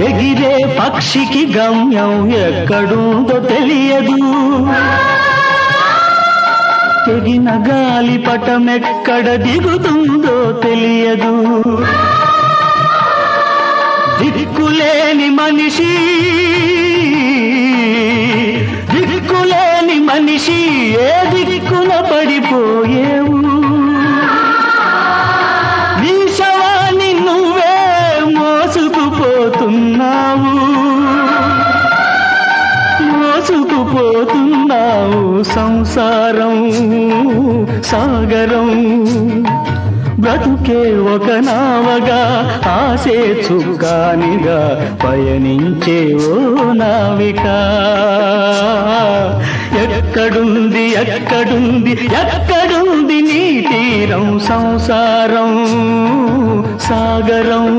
ఎగిరే పక్షికి గమ్యం ఎక్కడుందో తెలియదు, తెగిన గాలిపటమెక్కడ దిగుతుందో తెలియదు. దిక్కులేని మనిషి, దిక్కులేని మనిషి ఏ దిక్కున పడిపోయేవు. నీ శవాన్ని నువ్వే మోసుకుపోతున్నావు, మోసుకుపోతున్నావు. సంసారం సాగరం, బ్రతుకే ఒక నావగా, ఆసే చుక్కానిగా పయనించే ఓ నావిక. ఎక్కడుంది ఎక్కడుంది ఎక్కడుంది నీ తీరం, సంసారం సాగరం.